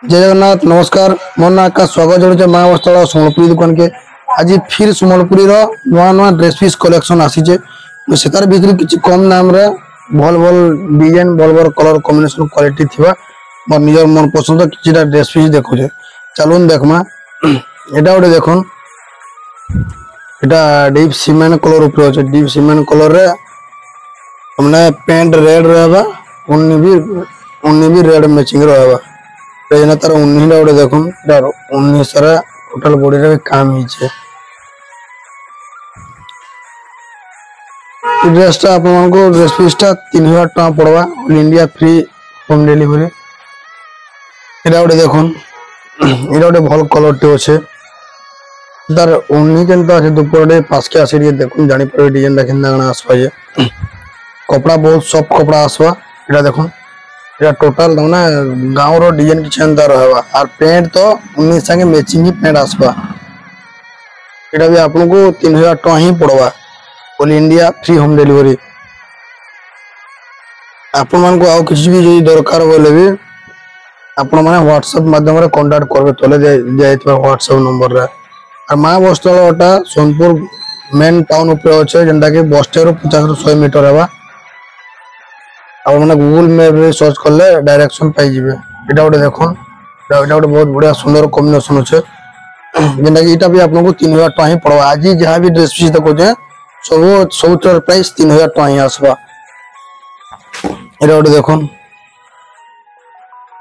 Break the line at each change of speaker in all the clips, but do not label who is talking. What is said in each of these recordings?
जय जगन्नाथ नमस्कार मोर ना का स्वागत जोड़े माँ वस्त्र सम्बलपुरी दुकान के आज फिर सम्बलपुरी नुआ नुआ ड्रेस पीस कलेक्शन आसीचे सेतार भितर किसी कम दाम रे भल भल डिजाइन भल भल कलर कॉम्बिनेशन क्वालिटी थिबा मोर निजर मन पसंद किसी ड्रेस पीस देखुचे चलून देखमा एटा गोटे देखुन एटा डीप सीमेंट कलर ऊपर अछि डीप सीमेंट कलर रे हमने पेंट रेड रहबा उन्नी भी रेड मैचिंग रहबा पेजना तार 19 टा गोटे देखुन तार 19 सारा टोटल बॉडी रे काम हिचे ड्रेस टा आपन को ड्रेस पीस टा 3000 टका पड़वा all India free home delivery एटा गोटे देखुन एटा गोटे भल कलर टे अछि तार 19 केनता अछि दुपटे पास के आसी रे देखुन जानि पर डिजाइन दा केनता गना आसबा ये कपड़ा बहुत सॉफ्ट कपड़ा आसबा एटा देखुन एटा टोटल ना गाँव रो डिजाइन किछ अंदर रहबा और पेंट तो 19 संगे मैचिंग ही पेंट आसबा एटा भी आपन को 3000 टका ही पड़वा all India free home delivery आपन मन को आउ किछ भी जदी दरकार होले भी आपन माने व्हाट्सएप माध्यम रे कांटेक्ट करबे तले जाइतबा व्हाट्सएप नंबर रे और मां बस्त्रटा सोनपुर मेन टाउन ऊपर अछि जेंटा के बस स्टैंड 50 ରୁ 100 मीटर हेबा अब मैंने गूगल मैप रे सर्च करले डायरेक्शन पाई जिवे एटा गोटे देखुन एटा गोटे बहुत बढ़िया सुंदर कॉम्बिनेशन अछि जेंटा कि एटा भी आपन को 3000 टका ही पड़वा आज जहां भी ड्रेस पीस देखो जे सब प्राइस 3000 टका ही आसबा एटा गोटे देखुन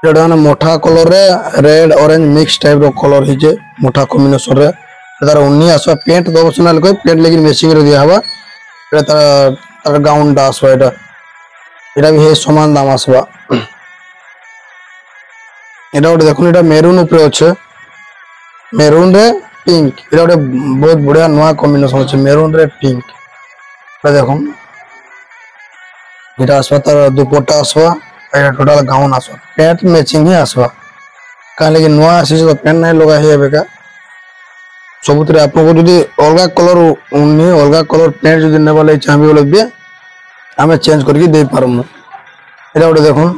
एटा ना मोठा कलर रे रेड ऑरेंज मिक्स टाइप रो कलर हिजे मोठा कॉम्बिनेशन रे तार 19 आसबा पेंट दबसनाल को पेंट लेकिन मैचिंग रे दिया हबा एटा तार गाउन दा आसबा एटा भी है समान दाम आसबा एटा गोटे देखुन एटा मेरून ऊपर अछि मेरून रे पिंक एटा गोटे बहुत बढ़िया नया कॉम्बिनेशन अछि मेरून रे पिंक एटा देखुन एटा आसबा तार दुपट्टा आसबा एटा टोटल गाउन आसबा पेंट मैचिंग ही आसबा काहे कि नया आसी तो पेंट नै लगा हे बेका सबुतरे आपन को जदी अलगा कलर उन्नी अलगा कलर पेंट जदी ने वाले चाहबे बोले बे हमें चेंज करके दे पारमु एटा गोटे देखुन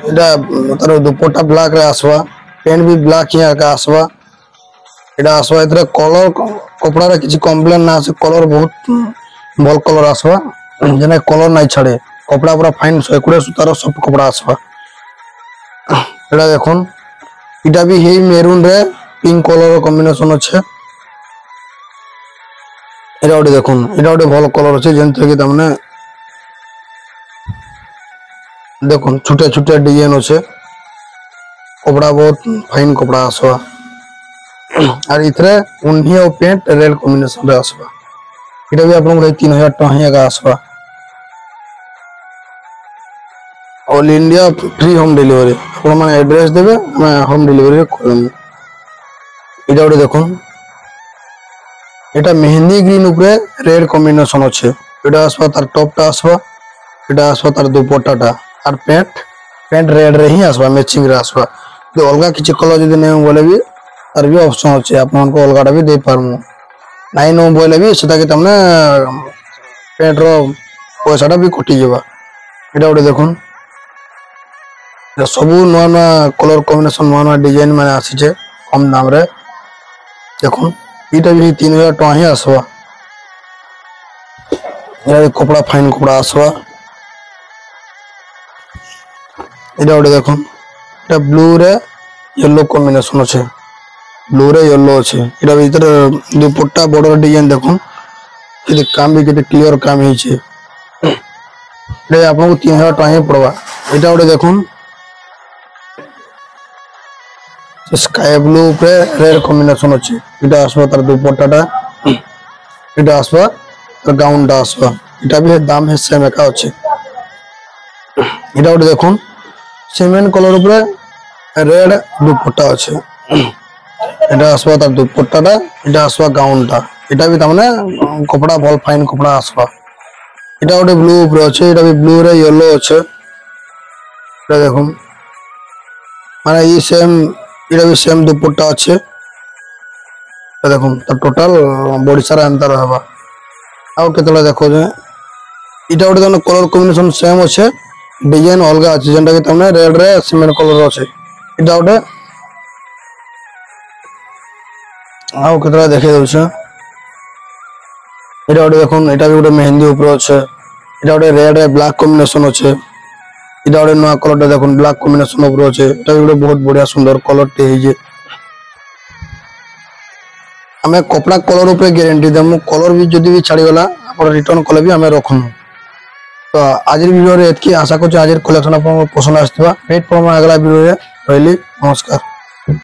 एटा तार दुपट्टा ब्लैक रे आसबा पेंट भी ब्लैक ही आका आसबा एटा आसबा इतरे कलर कपड़ा रे किछि कंप्लेन ना से कलर बहुत भल कलर आसबा जेने कलर नै छड़े कपड़ा पूरा फाइन सकुड़े सुतार सब कपड़ा आसबा एटा देखुन एटा भी हे मेरून रे पिंक कलर कॉम्बिनेशन अछि एटा गोटे देखुन एटा गोटे भल कलर अछि जेंते कि तमने देखुन छोटे छोटे डिजाइन अछि कपड़ा बहुत फाइन कपड़ा आसबा और इथरे उन्ही और पेंट रेड कॉम्बिनेशन रे आसबा एटा भी आपन को 3000 टका ही आसबा all India free home delivery आपन माने एड्रेस देबे मैं होम डिलीवरी करम एटा गोटे देखुन एटा मेहंदी ग्रीन ऊपर रेड कॉम्बिनेशन अछि एटा आसबा तार टॉपटा आसबा एटा आसबा तार दुपट्टाटा और पेंट रेड रे ही आसबा मैचिंग रे आसबा तो अलगा किछि कलर जदी नै बोले भी तार भी ऑप्शन अछि आपन को अलगाटा भी दे पारमु नै नो बोले भी सेटा के तमने पेंट रो पैसाटा भी कटि जेबा एटा गोटे देखुन सब नया नया कलर कॉम्बिनेशन नया नया डिजाइन माने आसीचे कम दाम रे देखुन एटा भी 3000 टका ही आसबा एटा कपड़ा फाइन कपड़ा आसबा एटा गोटे देखुन एटा ब्लू रे येलो कॉम्बिनेशन अछि ब्लू रे येलो अछि एटा भीतर दुपट्टा बॉर्डर डिजाइन देखुन ये काम भी केते क्लियर काम हे छै एटा आपन को 3000 टका ही पड़वा एटा गोटे देखुन स्काई ब्लू पे रेड कॉम्बिनेशन अछि एटा आसबा तार दुपट्टाटा एटा आसबा तार गाउन दा आसबा एटा भी दाम है सेम एका अछि एटा गोटे देखुन सीमेंट कलर ऊपर रेड दुपट्टा अछि एटा आसबा तार दुपट्टाटा एटा आसबा गाउनटा एटा भी तमने कपड़ा भल फाइन कपड़ा आसबा एटा गोटे ब्लू ऊपर अछि एटा भी ब्लू रे येलो अछि एटा देखुन माने ई सेम एटा भी सेम दुपट्टा अछि एटा देखुन त टोटल बॉडी सारा अंतर रहबा आ केतला देखो जे एटा गोटे कलर कॉम्बिनेशन सेम अछि डिजाइन अलग अच्छे जेनटा कि तमने रेड रे सीमेंट कलर अच्छे इटा गोटे आउ केतरा देखे दउछ इटा गोटे देखुन इटा भी गोटे मेहंदी ऊपर अच्छे इटा गोटे रेड रे ब्लैक कॉम्बिनेशन अच्छे इटा गोटे नया कलर देखुन ब्लैक कॉम्बिनेशन ऊपर अच्छे इटा भी गोटे बहुत बढ़िया सुंदर कलर टे हे जे हमें कपड़ा कलर ऊपर गारंटी देमु कलर भी जदी भी छाड़ी गला आपण रिटर्न कले भी हमें रखनु तो आज वीडियो रे एतकी आशा करछु आज कलेक्शन आपन पसंद आस्थिबा वेट पर अगला वीडियो रे रहली नमस्कार।